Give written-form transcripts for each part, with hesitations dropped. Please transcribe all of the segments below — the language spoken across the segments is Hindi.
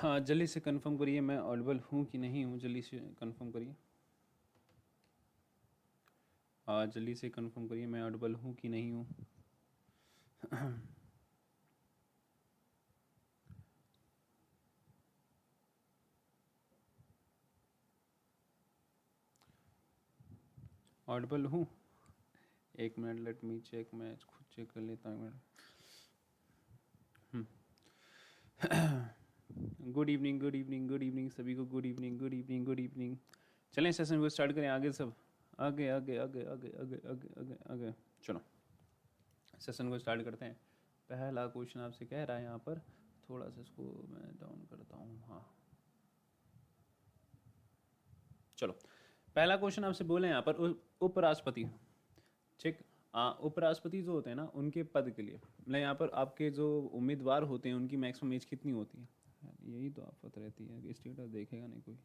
हाँ जल्दी से कंफर्म करिए मैं ऑडिबल हूँ कि नहीं हूँ, जल्दी से कंफर्म करिए। हाँ जल्दी से कंफर्म करिए मैं ऑडिबल हूँ कि नहीं हूँ। ऑडिबल हूँ? एक मिनट, लेट मी चेक, मैं खुद चेक कर लेता हूँ। Good evening, good evening, good evening सभी को, good evening, good evening, good evening. चलें सेशन को स्टार्ट करें, आगे सब आगे आगे आगे आगे आगे आगे आगे आगे। चलो सेशन को स्टार्ट करते हैं। पहला क्वेश्चन आपसे कह रहा है यहाँ पर, थोड़ा सा इसको मैं डाउन करता हूँ। हाँ चलो, पहला क्वेश्चन आपसे बोले यहाँ पर उपराष्ट्रपति, ठीक। उपराष्ट्रपति जो होते हैं ना, उनके पद के लिए मतलब यहाँ पर आपके जो उम्मीदवार होते हैं उनकी मैक्सिमम एज कितनी होती है? यही तो आफत रहती है कि स्टेटस देखेगा नहीं कोई।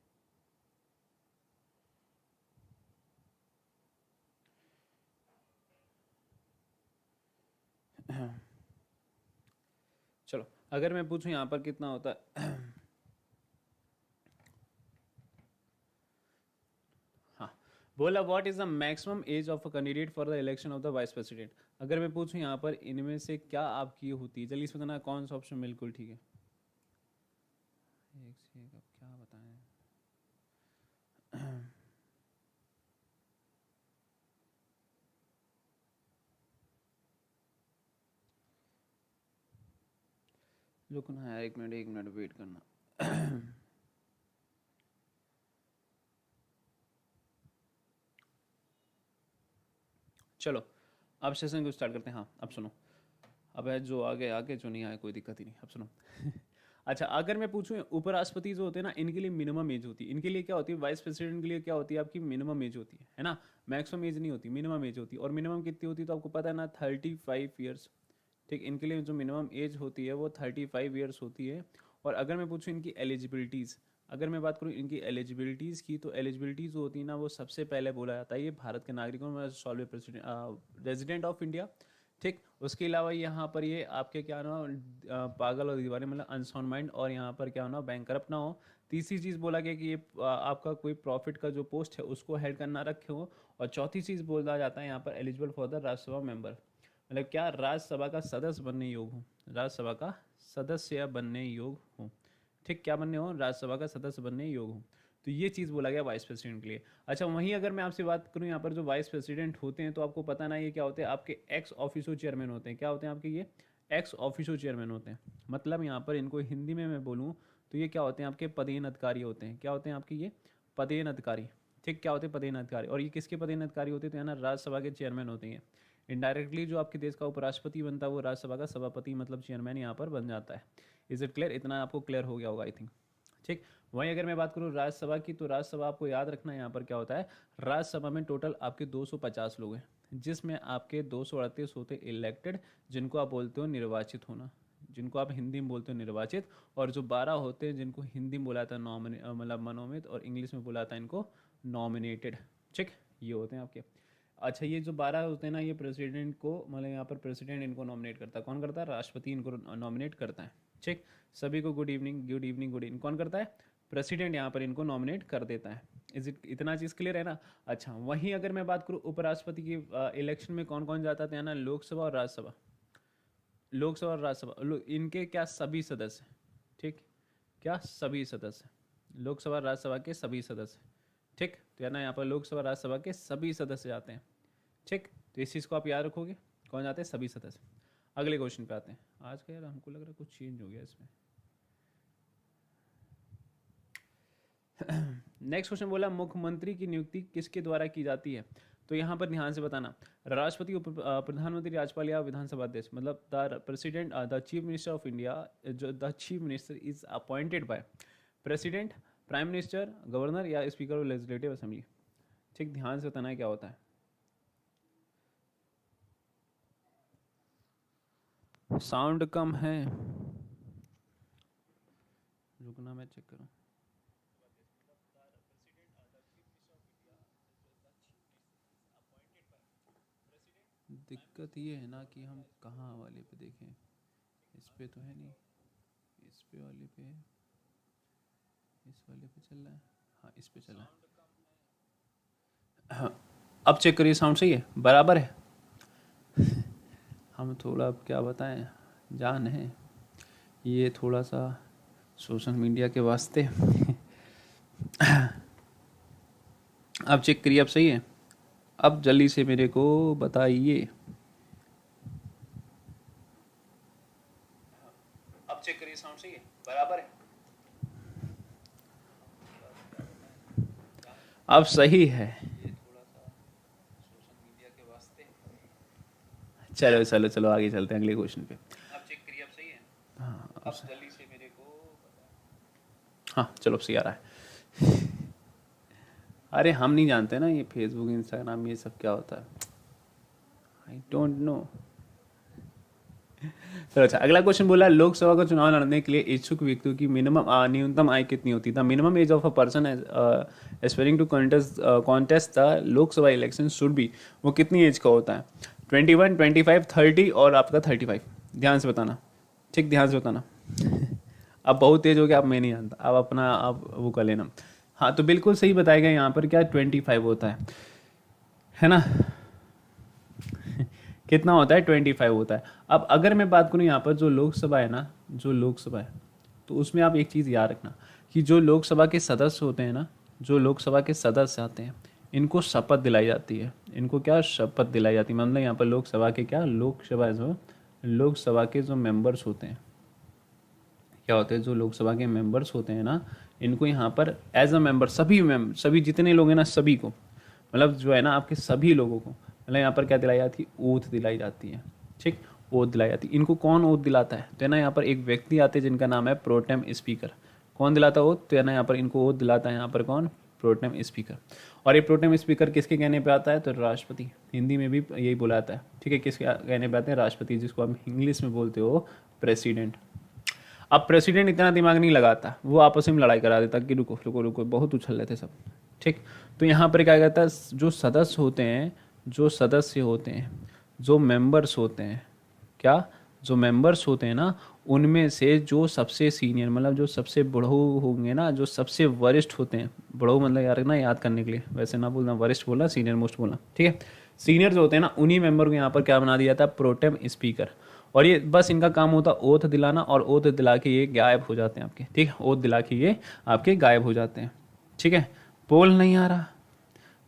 चलो अगर मैं पूछूं यहाँ पर कितना होता है। हाँ बोला what is the maximum age of a candidate for the election of the vice president. अगर मैं पूछूं यहाँ पर इनमें से क्या आपकी होती है, जल्दी से बताना कौन सा ऑप्शन बिल्कुल ठीक है। एक से एक, अब क्या बताएं। रुकना है, एक मिनट वेट करना। चलो अब सेशन को स्टार्ट करते हैं। हाँ अब सुनो, अब है जो आगे आगे जो नहीं आए कोई दिक्कत ही नहीं, अब सुनो। अच्छा अगर मैं पूछूं उपराष्ट्रपति जो होते हैं ना, इनके लिए मिनिमम एज होती है। इनके लिए क्या होती है, वाइस प्रेसिडेंट के लिए क्या होती है आपकी, मिनिमम एज होती है ना। मैक्सिमम एज नहीं होती, मिनिमम एज होती है। और मिनिमम कितनी होती है तो आपको पता है ना, 35 ईयर्स। ठीक, इनके लिए जो मिनिमम एज होती है वो 35 ईयर्स होती है। और अगर मैं पूछूं इनकी एलिजिबिलिटीज़, अगर मैं बात करूं इनकी एलिजिबिलिटीज़ की, तो एलिजिबिलिटीज़ जो होती है ना, वो सबसे पहले बोला जाता है ये भारत के नागरिकों में solve president resident of India. ठीक, उसके अलावा यहाँ पर ये आपके क्या ना, पागल और दीवाने मतलब अनसाउंड माइंड, और यहाँ पर क्या होना, बैंक करप्ट ना हो। तीसरी चीज़ बोला गया कि ये आपका कोई प्रॉफिट का जो पोस्ट है उसको हेल्ड करना रखे हो। और चौथी चीज़ बोला जाता है यहाँ पर eligible for the Rajya Sabha member, मतलब क्या राज्यसभा का सदस्य बनने योग्य हूँ, राज्यसभा का सदस्य बनने योग्य हूँ। ठीक, क्या बनने हो, राज्यसभा का सदस्य बनने योग्य हूँ। तो ये चीज़ बोला गया वाइस प्रेसिडेंट के लिए। अच्छा वहीं अगर मैं आपसे बात करूँ यहाँ पर जो वाइस प्रेसिडेंट होते हैं, तो आपको पता ना ये क्या होते हैं, आपके एक्स ऑफिसो चेयरमैन होते हैं। क्या होते हैं आपके ये एक्स ऑफिसो चेयरमैन होते हैं। मतलब यहाँ पर इनको हिंदी में मैं बोलूँ तो ये क्या होते हैं, आपके पदेन अधिकारी होते हैं। क्या होते हैं आपके ये पदेन अधिकारी। ठीक, क्या होते हैं पदेन अधिकारी। और ये किसके पदेन अधिकारी होते हैं, तो है ना राज्यसभा के चेयरमैन होते हैं। इनडायरेक्टली जो आपके देश का उपराष्ट्रपति बनता है वो राज्यसभा का सभापति मतलब चेयरमैन यहाँ पर बन जाता है। इज इट क्लियर, इतना आपको क्लियर हो गया होगा आई थिंक। ठीक, वहीं अगर मैं बात करूँ राज्यसभा की, तो राज्यसभा आपको याद रखना है यहाँ पर क्या होता है, राज्यसभा में टोटल आपके 250 लोग हैं, जिसमें आपके 238 होते इलेक्टेड, जिनको आप बोलते हो निर्वाचित होना, जिनको आप हिंदी में बोलते हो निर्वाचित। और जो 12 होते हैं जिनको हिंदी में बोला था मतलब मनोमित, और इंग्लिश में बोला था इनको नॉमिनेटेड। ठीक, ये होते हैं आपके। अच्छा ये जो 12 होते हैं ना, ये प्रेसिडेंट को मतलब यहाँ पर प्रेसिडेंट इनको नॉमिनेट करता है। कौन करता है, राष्ट्रपति इनको नॉमिनेट करता है। ठीक, सभी को good evening, good evening, good evening. कौन करता है, प्रेसिडेंट यहाँ पर इनको नॉमिनेट कर देता है। इज इट, इतना चीज़ क्लियर है ना। अच्छा वहीं अगर मैं बात करूँ उपराष्ट्रपति की इलेक्शन में कौन कौन जाता था ना, लोकसभा और राज्यसभा। लोकसभा और राज्यसभा इनके क्या सभी सदस्य, ठीक, क्या सभी सदस्य, लोकसभा राज्यसभा के सभी सदस्य। ठीक, तो है ना यहाँ पर लोकसभा राज्यसभा के सभी सदस्य जाते हैं। ठीक, तो इस चीज़ को आप याद रखोगे, कौन जाते हैं, सभी सदस्य। अगले क्वेश्चन पे आते हैं। आज का यार हमको लग रहा है कुछ चेंज हो गया इसमें। नेक्स्ट क्वेश्चन बोला मुख्यमंत्री की नियुक्ति किसके द्वारा की जाती है। तो यहाँ पर ध्यान से बताना, राष्ट्रपति, प्रधानमंत्री, राज्यपाल या विधानसभा अध्यक्ष। मतलब the president, the chief minister of India, जो the chief minister is appointed by president, prime minister, governor या स्पीकर ऑफ लेजिस्लेटिव असेंबली। ठीक, ध्यान से बताना है क्या होता है। साउंड कम है, रुकना मैं चेक करूँ। दिक्कत ये है ना कि हम कहाँ वाले पे देखें, इस पे तो है नहीं, इस पे वाले पे है। इस वाले पे चल रहा है, हाँ इस पे चल रहा है। हाँ अब चेक करिए, साउंड सही है, बराबर है। हम थोड़ा अब क्या बताएं, जान है ये थोड़ा सा सोशल मीडिया के वास्ते। अब चेक करिए, अब सही है। अब जल्दी से मेरे को बताइए, अब चेक करिए, साउंड सही है, बराबर है। अब सही है, ये थोड़ा सा सोशल मीडिया के वास्ते। चलो चलो चलो आगे चलते हैं अगले क्वेश्चन पे। अब चेक करिए, अब सही है। हाँ अब जल्दी से मेरे को, हाँ चलो अब सही आ रहा है। अरे हम नहीं जानते ना ये फेसबुक इंस्टाग्राम ये सब क्या होता है, आई डोंट नो। चलो अच्छा, अगला क्वेश्चन बोला है, लोकसभा का चुनाव लड़ने के लिए इच्छुक व्यक्तियों की न्यूनतम आयु कितनी होती है? The minimum age of a person aspiring to contest the Lok Sabha election should be, वो कितनी एज का होता है? 21, 25, 30 और आपका 35। ध्यान से बताना, ठीक ध्यान से बताना। अब बहुत तेज हो गया, अब मैं नहीं जानता, अब अपना आप वो कर लेना। हाँ तो बिल्कुल सही बताएगा यहाँ पर, क्या 25 होता है ना? कितना होता है? 25 होता है। अब अगर मैं बात करूँ यहाँ पर जो लोकसभा है ना, जो लोकसभा है, तो उसमें आप एक चीज़ याद रखना कि जो लोकसभा के सदस्य होते हैं ना, जो लोकसभा के सदस्य आते हैं, इनको शपथ दिलाई जाती है। इनको क्या शपथ दिलाई जाती है? मतलब यहाँ पर लोकसभा के क्या, लोकसभा के जो मेंबर्स होते हैं, क्या होते हैं, जो लोकसभा के मेंबर्स होते हैं ना, इनको यहाँ पर एज अ मेंबर सभी जितने लोग हैं ना, सभी को, मतलब जो है ना आपके सभी लोगों को, मतलब यहाँ पर क्या दिलाई जाती है? ओथ दिलाई जाती है, ठीक, ओथ दिलाई जाती है। इनको कौन ओथ दिलाता है? तो है ना यहाँ पर एक व्यक्ति आते हैं जिनका नाम है प्रोटेम स्पीकर। कौन दिलाता है ओथ? तो है ना यहाँ पर इनको ओथ दिलाता है यहाँ पर कौन? Pro tem speaker. और ये प्रोटेम स्पीकर किसके कहने पे आता है? तो राष्ट्रपति, हिंदी में भी यही बोला जाता है, ठीक है, किसके कहने पे आते हैं? राष्ट्रपति, जिसको आप इंग्लिश में बोलते हो प्रेसिडेंट। अब प्रेसिडेंट इतना दिमाग नहीं लगाता, वो आपस में लड़ाई करा देता कि रुको रुको रुको, बहुत उछल रहे थे सब, ठीक। तो यहाँ पर क्या कहता है, जो सदस्य होते हैं, जो सदस्य होते हैं, जो मेंबर्स होते हैं, क्या, जो मेंबर्स होते हैं ना, उनमें से जो सबसे सीनियर, मतलब जो सबसे बड़ो होंगे ना, जो सबसे वरिष्ठ होते हैं, बड़ो मतलब यार ना याद करने के लिए, वैसे ना बोलना वरिष्ठ बोलना, सीनियर मोस्ट बोलना, ठीक है। सीनियर जो होते हैं ना, उन्हीं मेंबर को यहाँ पर क्या बना दिया था? Pro tem speaker. और ये बस इनका काम होता है ओथ दिलाना, और ओथ दिला के ये गायब हो जाते हैं आपके, ठीक है, ओथ दिला के ये आपके गायब हो जाते हैं, ठीक है। पोल नहीं आ रहा,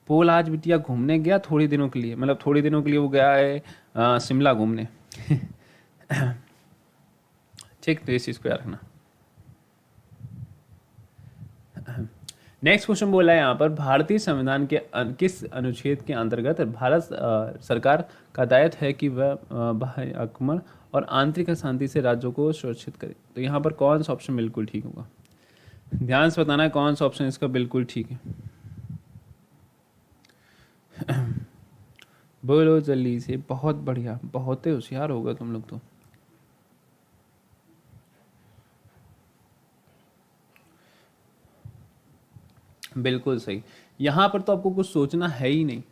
पोल आज बिटिया घूमने गया थोड़ी दिनों के लिए, मतलब थोड़ी दिनों के लिए वो गया है शिमला घूमने। ठीक, तो इस चीज़ को याद रखना। नेक्स्ट क्वेश्चन बोला है यहाँ पर, भारतीय संविधान के किस अनुच्छेद के अंतर्गत भारत सरकार का दायित्व है कि वह बाह्य आक्रमण और आंतरिक शांति से राज्यों को सुरक्षित करे? तो यहाँ पर कौन सा ऑप्शन बिल्कुल ठीक होगा? ध्यान से बताना है कौन सा ऑप्शन इसका बिल्कुल ठीक है। बोलो जल्दी से, बहुत बढ़िया, बहुत ही होशियार होगा तुम लोग तो। बिल्कुल सही। यहाँ पर तो आपको कुछ सोचना है ही नहीं।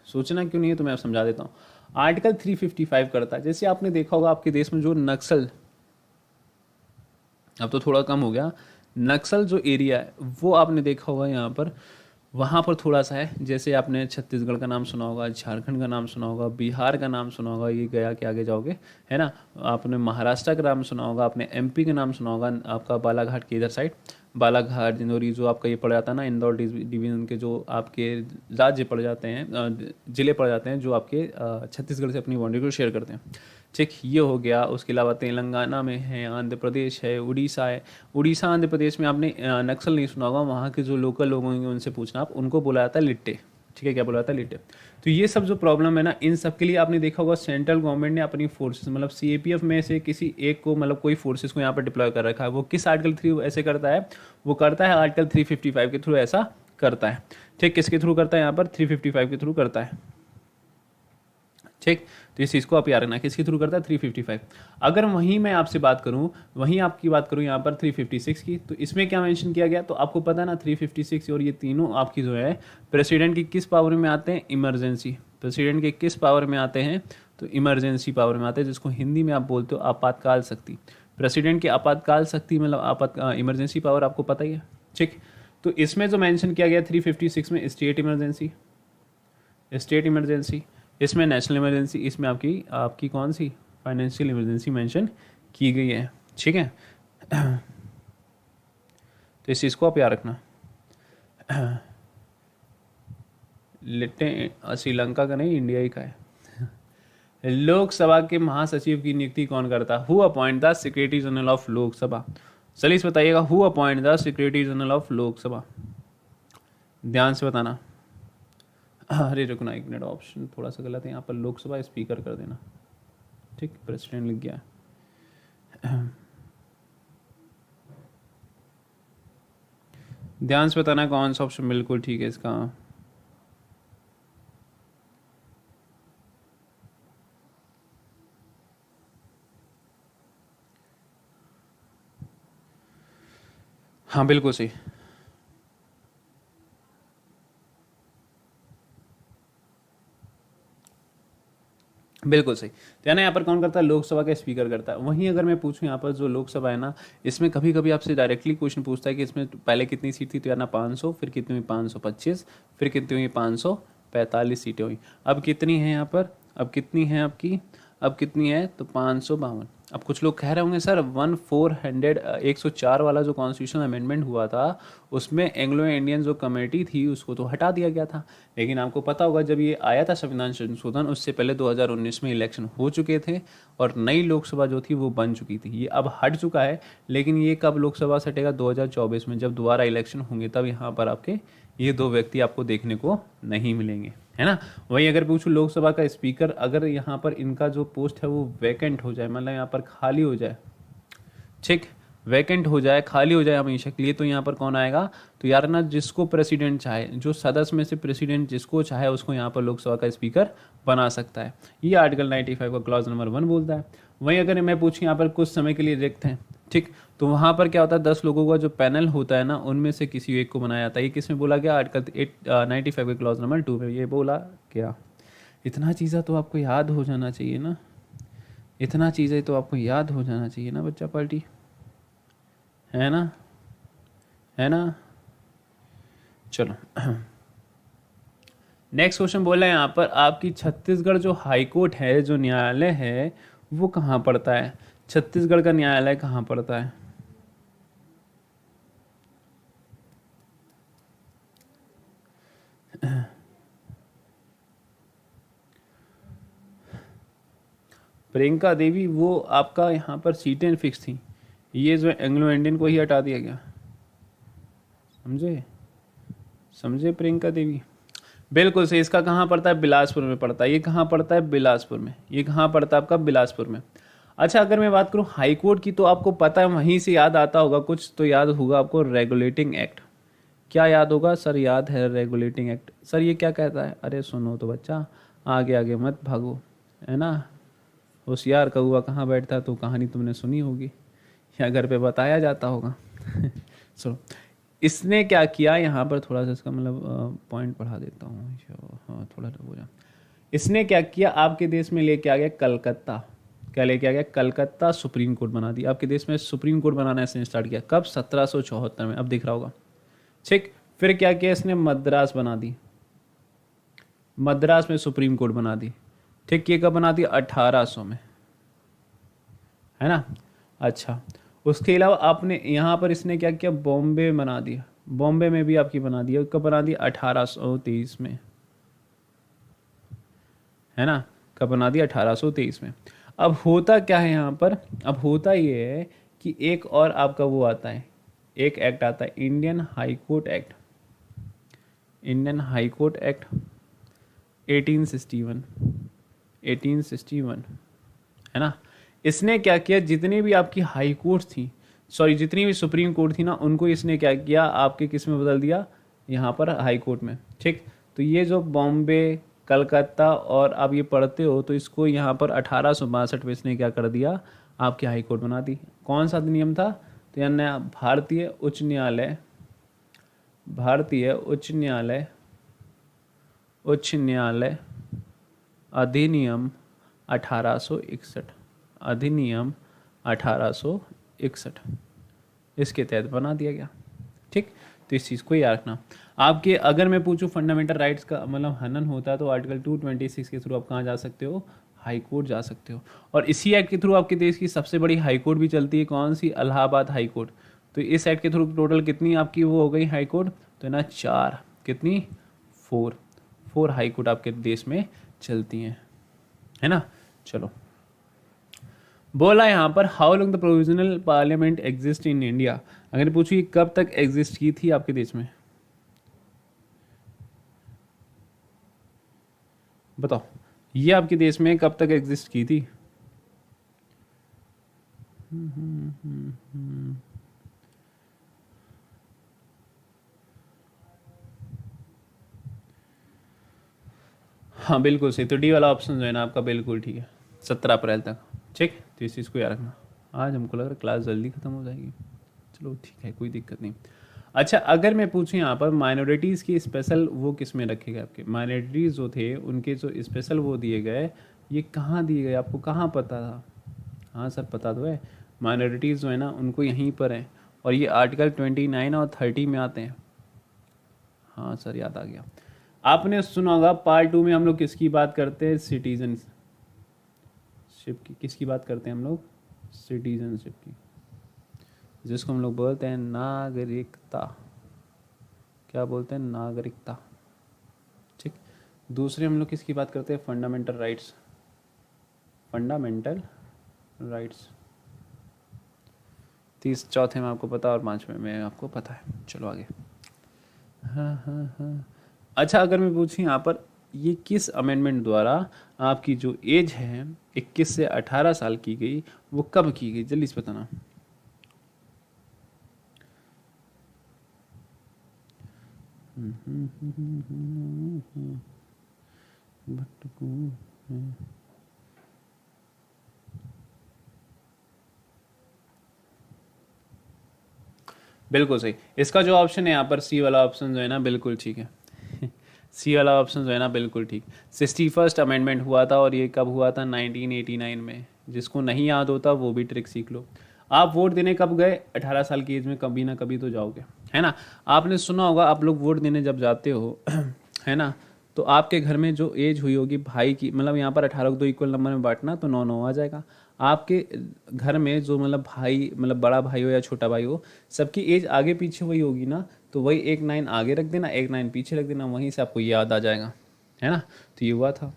सोचना क्यों नहीं है तो मैं आप समझा देता हूँ। आर्टिकल 355 करता है, जैसे आपने देखा होगा आपके देश में जो नक्सल, अब तो थोड़ा कम हो गया, नक्सल जो एरिया है वो आपने देखा होगा यहाँ पर, वहाँ पर थोड़ा सा है। जैसे आपने छत्तीसगढ़ का नाम सुना होगा, झारखंड का नाम सुना होगा, बिहार का नाम सुना होगा, ये गया के आगे जाओगे, है ना। आपने महाराष्ट्र का नाम सुना होगा, आपने एमपी का नाम सुना होगा, आपका बालाघाट के इधर साइड, बालाघाट दिंडोरी जो आपका ये पड़ जाता है ना, इंदौर डिवीजन के जो आपके राज्य पड़ जाते हैं, ज़िले पड़ जाते हैं, जो आपके छत्तीसगढ़ से अपनी बाउंड्री को शेयर करते हैं, ठीक, ये हो गया। उसके अलावा तेलंगाना में है, आंध्र प्रदेश है, उड़ीसा है। उड़ीसा आंध्र प्रदेश में आपने नक्सल नहीं सुना होगा, वहाँ के जो लोकल लोग होंगे उनसे पूछना आप, उनको बोला जाता है लिट्टे, ठीक है, क्या बोला जाता है? लिट्टे। तो ये सब जो प्रॉब्लम है ना, इन सब के लिए आपने देखा होगा सेंट्रल गवर्नमेंट ने अपनी फोर्सेस, मतलब सीएपीएफ में से किसी एक को, मतलब कोई फोर्सेस को यहाँ पर डिप्लॉय कर रखा है। वो किस आर्टिकल 3 ऐसे करता है? वो करता है आर्टिकल 355 के थ्रू ऐसा करता है, ठीक। किसके थ्रू करता है? यहाँ पर 355 के थ्रू करता है, ठीक। तो इस चीज़ को आप याद रखना, किसके थ्रू करता है? 355। अगर वहीं मैं आपसे बात करूं, वहीं आपकी बात करूं यहाँ पर 356 की, तो इसमें क्या मेंशन किया गया? तो आपको पता है ना 356 और ये तीनों आपकी जो है प्रेसिडेंट की किस पावर में आते हैं? इमरजेंसी। प्रेसिडेंट के किस पावर में आते हैं? तो इमरजेंसी पावर में आते हैं, जिसको हिंदी में आप बोलते हो आपातकाल शक्ति। प्रेसिडेंट की आपातकाल शक्ति मतलब इमरजेंसी पावर आपको पता ही है, ठीक। तो इसमें जो मेंशन किया गया 356 में स्टेट इमरजेंसी, स्टेट इमरजेंसी, इसमें नेशनल इमरजेंसी, इसमें आपकी आपकी कौन सी फाइनेंशियल इमरजेंसी मेंशन की गई है। ठीक है, तो इस चीज़ को आप याद रखना। लिट्टे श्रीलंका का नहीं, इंडिया ही का है। लोकसभा के महासचिव की नियुक्ति कौन करता? Who appoint the secretary general of Lok Sabha? चलिए इस बताइएगा, who appoint the secretary general of Lok Sabha? ध्यान से बताना। अरे रुकना एक मिनट, ऑप्शन थोड़ा सा गलत है यहाँ पर, लोकसभा स्पीकर कर देना। ठीक, प्रेसिडेंट लिख गया। ध्यान से बताना कौन सा ऑप्शन बिल्कुल ठीक है इसका। हाँ बिल्कुल सही, बिल्कुल सही। तो यानी यहाँ पर कौन करता है? लोकसभा का स्पीकर करता है। वहीं अगर मैं पूछूं यहाँ पर जो लोकसभा है ना, इसमें कभी कभी आपसे डायरेक्टली क्वेश्चन पूछता है कि इसमें पहले कितनी सीट थी, तो याना 500, फिर कितनी हुई 525, फिर कितनी हुई 545 सीटें हुई। अब कितनी है यहाँ पर? अब कितनी है आपकी? अब कितनी है? तो 552। अब कुछ लोग कह रहे होंगे सर 104 वाला जो कॉन्स्टिट्यूशन अमेंडमेंट हुआ था उसमें एंग्लो इंडियन जो कमेटी थी उसको तो हटा दिया गया था। लेकिन आपको पता होगा जब ये आया था संविधान संशोधन, उससे पहले 2019 में इलेक्शन हो चुके थे और नई लोकसभा जो थी वो बन चुकी थी। ये अब हट चुका है, लेकिन ये कब लोकसभा से हटेगा? 2024 में, जब दोबारा इलेक्शन होंगे तब यहाँ पर आपके ये दो व्यक्ति आपको देखने को नहीं मिलेंगे, है ना। वहीं अगर पूछूं लोकसभा का स्पीकर, अगर यहाँ पर इनका जो पोस्ट है वो वैकेंट हो जाए, मतलब यहाँ पर खाली हो जाए, ठीक, वैकेंट हो जाए, खाली हो जाए हमेशा के लिए, तो यहाँ पर कौन आएगा? तो यार ना, जिसको प्रेसिडेंट चाहे, जो सदस्य में से प्रेसिडेंट जिसको चाहे उसको यहाँ पर लोकसभा का स्पीकर बना सकता है। ये आर्टिकल 95 का क्लॉज नंबर 1 बोलता है। वहीं अगर मैं पूछूं यहाँ पर कुछ समय के लिए रिक्त हैं, ठीक, तो वहाँ पर क्या होता है? 10 लोगों का जो पैनल होता है ना, उनमें से किसी एक को बनाया जाता है। ये किसमें बोला गया? आर्टिकल 95 के क्लॉज नंबर 2 में ये बोला गया। इतना चीज़ें तो आपको याद हो जाना चाहिए ना, इतना चीज़ें तो आपको याद हो जाना चाहिए ना बच्चा पार्टी, है ना, है ना। चलो नेक्स्ट क्वेश्चन बोला है यहाँ पर, आपकी छत्तीसगढ़ जो हाई कोर्ट है, जो न्यायालय है, वो कहाँ पड़ता है? छत्तीसगढ़ का न्यायालय कहाँ पड़ता है? प्रियंका देवी, वो आपका यहाँ पर सीटें फिक्स थी, ये जो एंग्लो इंडियन को ही हटा दिया गया, समझे, समझे प्रियंका देवी। बिल्कुल सही। इसका कहाँ पड़ता है? बिलासपुर में पड़ता है। ये कहाँ पड़ता है? बिलासपुर में। ये कहाँ पड़ता है आपका? बिलासपुर में। अच्छा, अगर मैं बात करूँ हाई कोर्ट की, तो आपको पता है वहीं से याद आता होगा कुछ, तो याद होगा आपको रेगुलेटिंग एक्ट। क्या याद होगा सर? याद है रेगुलेटिंग एक्ट। सर ये क्या कहता है? अरे सुनो तो बच्चा, आगे आगे मत भागो, है ना। होशियार कौआ कहाँ बैठता, तो कहानी तुमने सुनी होगी या घर पे बताया जाता होगा। सुनो, इसने क्या किया यहाँ पर, थोड़ा सा इसका मतलब पॉइंट पढ़ा देता हूँ। हाँ थोड़ा हो जा। इसने क्या किया? आपके देश में लेके आ गया कलकत्ता। क्या लेके आ गया? कलकत्ता सुप्रीम कोर्ट बना दी। आपके देश में सुप्रीम कोर्ट बनाना इसने स्टार्ट किया कब? 1774 में। अब दिख रहा होगा, ठीक। फिर क्या किया इसने? मद्रास बना दी, मद्रास में सुप्रीम कोर्ट बना दी, ठीक। ये कब बना दी? 1800 में, है ना। अच्छा, उसके अलावा आपने यहाँ पर इसने क्या किया? बॉम्बे बना दिया, बॉम्बे में भी आपकी बना दिया। कब बना दिया? 1823 में, है ना। कब बना दिया? 1823 में। अब होता क्या है यहाँ पर? अब होता ये है कि एक और आपका वो आता है, एक एक्ट आता है, Indian high court act, Indian high court act 1861, 1861, है ना। इसने क्या किया? जितनी भी आपकी हाई कोर्ट थी, सॉरी जितनी भी सुप्रीम कोर्ट थी ना, उनको इसने क्या किया? आपके किस में बदल दिया? यहाँ पर हाई कोर्ट में, ठीक। तो ये जो बॉम्बे, कलकत्ता और आप ये पढ़ते हो, तो इसको यहाँ पर 1862 में इसने क्या कर दिया? आपकी हाई कोर्ट बना दी। कौन सा अधिनियम था? तो यानी भारतीय उच्च न्यायालय, भारतीय उच्च न्यायालय, उच्च न्यायालय अधिनियम 1861, अधिनियम 1861 इसके तहत बना दिया गया, ठीक, तो इस चीज़ को याद रखना। आपके अगर मैं पूछूं फंडामेंटल राइट्स का मतलब हनन होता है तो आर्टिकल 226 के थ्रू आप कहाँ जा सकते हो, हाई कोर्ट जा सकते हो। और इसी एक्ट के थ्रू आपके देश की सबसे बड़ी हाई कोर्ट भी चलती है, कौन सी, इलाहाबाद हाई कोर्ट। तो इस एक्ट के थ्रू टोटल कितनी आपकी वो हो गई हाई कोर्ट, तो ना 4, कितनी, 4 हाई कोर्ट आपके देश में चलती हैं, है ना। चलो, बोला यहाँ पर how long the provisional parliament exist in India. अगर पूछिए कब तक एग्जिस्ट की थी आपके देश में, बताओ, ये आपके देश में कब तक एग्जिस्ट की थी। हाँ बिल्कुल सही, तो डी वाला ऑप्शन जो है ना आपका बिल्कुल ठीक है, 17 अप्रैल तक। ठीक, तो इस चीज़ को याद रखना। आज हमको लग रहा है क्लास जल्दी ख़त्म हो जाएगी, चलो ठीक है, कोई दिक्कत नहीं। अच्छा, अगर मैं पूछूं यहाँ पर माइनॉरिटीज़ की स्पेशल वो किस में रखे गए, आपके माइनॉरिटीज़ जो थे उनके जो स्पेशल वो दिए गए, ये कहाँ दिए गए, आपको कहाँ पता था। हाँ सर पता तो है, माइनॉरिटीज़ जो है ना उनको यहीं पर है, और ये आर्टिकल 29 और 30 में आते हैं। हाँ सर याद आ गया। आपने सुना होगा पार्ट 2 में हम लोग किसकी बात करते हैं, सिटीजनशिप की, किसकी बात करते हैं हम लोग, सिटीजनशिप की, जिसको हम लोग बोलते हैं नागरिकता। क्या बोलते हैं, नागरिकता। ठीक, दूसरे हम लोग किसकी बात करते हैं, फंडामेंटल राइट्स, फंडामेंटल राइट्स। चौथे में आपको पता और 5वें में आपको पता है। चलो आगे। हाँ। अच्छा, अगर मैं पूछूं यहाँ पर ये किस अमेंडमेंट द्वारा आपकी जो एज है 21 से 18 साल की गई, वो कब की गई, जल्दी से बताना। बिल्कुल सही, इसका जो ऑप्शन है यहाँ पर सी वाला ऑप्शन जो है ना बिल्कुल ठीक है। सी वाला ऑप्शन जो है ना बिल्कुल ठीक। 61st अमेंडमेंट हुआ था, और ये कब हुआ था, 1989 में। जिसको नहीं याद होता वो भी ट्रिक सीख लो। आप वोट देने कब गए, 18 साल की एज में कभी ना कभी तो जाओगे, है ना। आपने सुना होगा, आप लोग वोट देने जब जाते हो है ना, तो आपके घर में जो एज हुई होगी भाई की, मतलब यहाँ पर 18 को 2 इक्वल नंबर में बांटना तो 9 9 आ जाएगा। आपके घर में जो मतलब भाई, मतलब बड़ा भाई हो या छोटा भाई हो, सबकी एज आगे पीछे वही होगी ना, तो वही 1 9 आगे रख देना, 1 9 पीछे रख देना, वहीं से आपको याद आ जाएगा, है ना। तो ये हुआ था,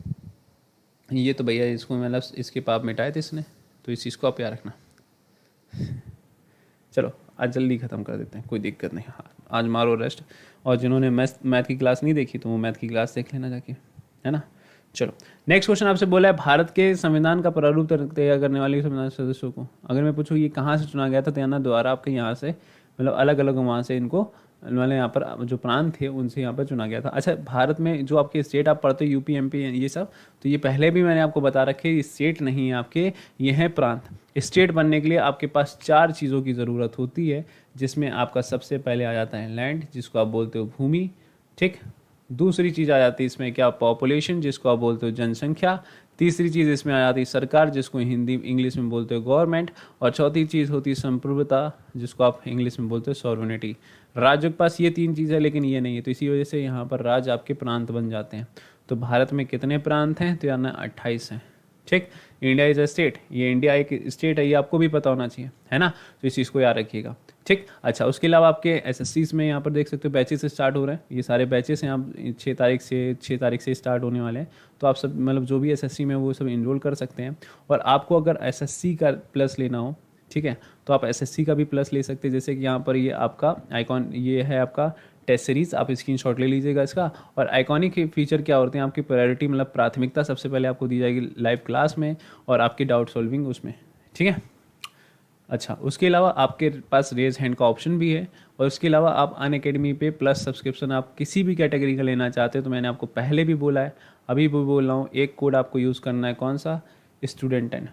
ये तो भैया इसको मतलब इसके पाप मिटाए थे इसने, तो इस चीज़ को आप याद रखना। चलो आज जल्दी ख़त्म कर देते हैं, कोई दिक्कत नहीं। हाँ आज मारो रेस्ट, और जिन्होंने मैथ की क्लास नहीं देखी तो वो मैथ की क्लास देख लेना जाके, है ना। चलो नेक्स्ट क्वेश्चन आपसे बोला है भारत के संविधान का प्रारूप तैयार करने वाले संविधान सदस्यों को। अगर मैं पूछूँ ये कहाँ से चुना गया था, तो यहाँ द्वारा आपके यहाँ से मतलब अलग अलग वहाँ से इनको मतलब यहाँ पर जो प्रांत थे उनसे यहाँ पर चुना गया था। अच्छा, भारत में जो आपके स्टेट आप पढ़ते हो यूपी एमपी ये सब, तो ये पहले भी मैंने आपको बता रखे, ये स्टेट नहीं है आपके, ये हैं प्रांत। स्टेट बनने के लिए आपके पास 4 चीज़ों की ज़रूरत होती है, जिसमें आपका सबसे पहले आ जाता है लैंड, जिसको आप बोलते हो भूमि। ठीक, दूसरी चीज़ आ जाती है इसमें क्या, पॉपुलेशन, जिसको आप बोलते हो जनसंख्या। तीसरी चीज़ इसमें आ जाती है सरकार, जिसको हिंदी इंग्लिश में बोलते हो गवर्नमेंट। और चौथी चीज़ होती है संप्रभुता, जिसको आप इंग्लिश में बोलते हो सॉवरेनिटी। राज्य के पास ये 3 चीज़ है, लेकिन ये नहीं है, तो इसी वजह से यहाँ पर राज्य आपके प्रांत बन जाते हैं। तो भारत में कितने प्रांत हैं, तो यहाँ 28 हैं। ठीक, इंडिया इज अ स्टेट, ये इंडिया एक स्टेट है, ये आपको भी पता होना चाहिए, है ना। तो इस चीज़ को याद रखिएगा। ठीक, अच्छा उसके अलावा आपके एसएससीज में यहाँ पर देख सकते हो बैचेस स्टार्ट हो रहे हैं, ये सारे बैचेस हैं, आप 6 तारीख से स्टार्ट होने वाले हैं। तो आप सब मतलब जो भी एसएससी में वो सब इनरोल कर सकते हैं। और आपको अगर एसएससी का प्लस लेना हो, ठीक है, तो आप एसएससी का भी प्लस ले सकते हैं। जैसे कि यहाँ पर ये आपका आइकॉन, ये है आपका टेस्ट सीरीज, आप स्क्रीनशॉट ले लीजिएगा इसका। और आइकॉनिक फीचर क्या होते हैं, आपकी प्रायोरिटी मतलब प्राथमिकता सबसे पहले आपको दी जाएगी लाइव क्लास में, और आपकी डाउट सॉल्विंग उसमें, ठीक है। अच्छा, उसके अलावा आपके पास रेज हैंड का ऑप्शन भी है। और उसके अलावा आप अनअकैडमी पे प्लस सब्सक्रिप्शन आप किसी भी कैटेगरी का लेना चाहते हो, तो मैंने आपको पहले भी बोला है, अभी भी बोल रहा हूँ, एक कोड आपको यूज़ करना है, कौन सा, स्टूडेंट 10।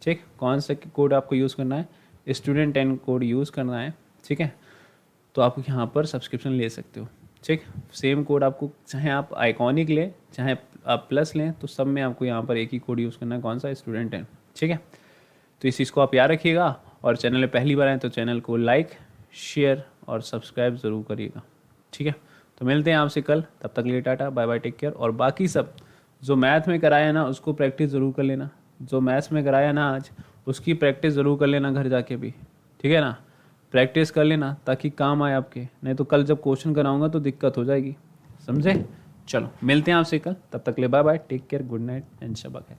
ठीक, कौन सा कोड आपको यूज़ करना है, स्टूडेंट 10 कोड यूज़ करना है, ठीक है। तो आप यहाँ पर सब्सक्रिप्शन ले सकते हो। ठीक, सेम कोड आपको, चाहे आप आइकॉनिक लें चाहे आप प्लस लें, तो सब में आपको यहाँ पर एक ही कोड यूज़ करना है, कौन सा, स्टूडेंट 10। ठीक है, तो इस चीज़ को आप याद रखिएगा। और चैनल में पहली बार आए तो चैनल को लाइक, शेयर और सब्सक्राइब ज़रूर करिएगा, ठीक है। तो मिलते हैं आपसे कल, तब तक के लिए tata bye bye, take care. और बाकी सब जो मैथ में कराया ना उसको प्रैक्टिस ज़रूर कर लेना, जो मैथ्स में कराया ना आज उसकी प्रैक्टिस ज़रूर कर लेना घर जाके भी, ठीक है ना। प्रैक्टिस कर लेना ताकि काम आए आपके, नहीं तो कल जब क्वेश्चन कराऊंगा तो दिक्कत हो जाएगी, समझे। चलो मिलते हैं आपसे कल, तब तक के लिए bye bye, take care, good night and शब खैर।